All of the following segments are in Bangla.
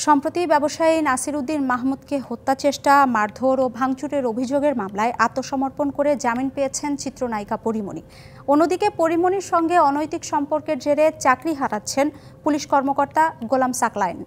সম্প্রতি ব্যবসায়ী নাসিরউদ্দিন মাহমুদকে হত্যা চেষ্টা, মারধর ও ভাঙচুরের অভিযোগের মামলায় আত্মসমর্পণ করে জামিন পেয়েছেন চিত্রনায়িকা পরীমনি। অন্যদিকে পরীমনির সঙ্গে অনৈতিক সম্পর্কের জেরে চাকরি হারাচ্ছেন পুলিশ কর্মকর্তা গোলাম সাকলায়েন।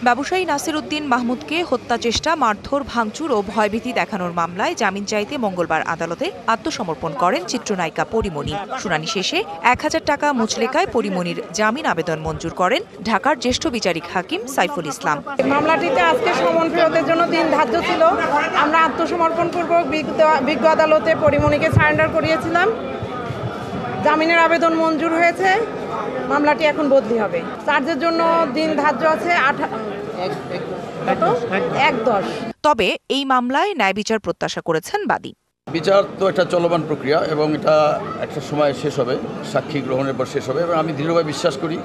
ব্যবসায়ী নাসিরউদ্দিন মাহমুদকে হত্যা চেষ্টা, মারধর, ভাঙচুর ও ভয়ভীতি দেখানোর মামলায় জামিন চাইতে মঙ্গলবার আদালতে আত্মসমর্পণ করেন চিত্রনায়িকা পরীমনি। শুনানি শেষে ১,০০০ টাকা মুচলেকায় পরীমনির জামিন আবেদন মঞ্জুর করেন ঢাকার জ্যেষ্ঠ বিচারিক হাকিম সাইফুল ইসলাম। মামলাটিতে আজকে সমন ফেরতের জন্য দিন ধার্য ছিল। আমরা আত্মসমর্পণ পূর্বক বিজ্ঞ আদালতে পরীমনিকে সারেন্ডার করিয়েছিলাম। জামিনের আবেদন মঞ্জুর হয়েছে। মামলাটি এখন বদলি হবে। চার্জের জন্য দিন ধার্য আছে ১/১০। তবে এই মামলায় ন্যায় বিচার প্রত্যাশা করেছেন বাদী। বিচার তো একটা চলমান প্রক্রিয়া এবং এটা একটা সময় শেষ হবে, সাক্ষী গ্রহণের পর শেষ হবে এবং আমি দৃঢ়ভাবে বিশ্বাস করি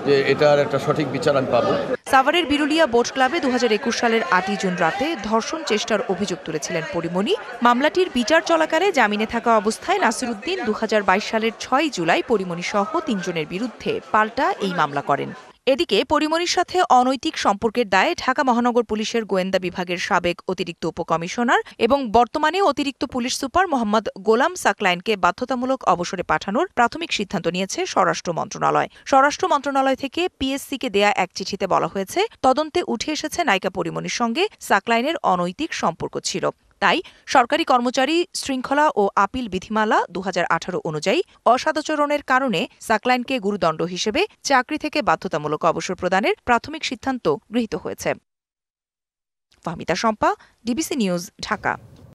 যে এটার একটা সঠিক বিচার আমি পাবো। সাভারের বিরুলিয়া বোট ক্লাবে ২০২১ সালের ৮ জুন রাতে ধর্ষণ চেষ্টার অভিযোগ তুলেছিলেন পরীমনি। মামলাটির বিচার চলাকালে জামিনে থাকা অবস্থায় নাসিরউদ্দিন ২০২২ সালের ৬ জুলাই পরীমনি সহ ৩ জনের বিরুদ্ধে পাল্টা এই মামলা করেন। এদিকে পরীমনির সাথে অনৈতিক সম্পর্কের দায়ে ঢাকা মহানগর পুলিশের গোয়েন্দা বিভাগের সাবেক অতিরিক্ত উপকমিশনার এবং বর্তমানে অতিরিক্ত পুলিশ সুপার মোহাম্মদ গোলাম সাকলায়েনকে বাধ্যতামূলক অবসরে পাঠানোর প্রাথমিক সিদ্ধান্ত নিয়েছে স্বরাষ্ট্র মন্ত্রণালয়। স্বরাষ্ট্র মন্ত্রণালয় থেকে পিএসসিকে দেয়া এক চিঠিতে বলা হয়েছে, তদন্তে উঠে এসেছে নায়িকা পরীমনির সঙ্গে সাকলায়েনের অনৈতিক সম্পর্ক ছিল। তাই সরকারি কর্মচারী শৃঙ্খলা ও আপিল বিধিমালা ২০১৮ অনুযায়ী অসদাচরণের কারণে সাকলায়েনকে গুরুদণ্ড হিসেবে চাকরি থেকে বাধ্যতামূলক অবসর প্রদানের প্রাথমিক সিদ্ধান্ত গৃহীত হয়েছে। Fahmida Shampa, DBC news, Dhaka.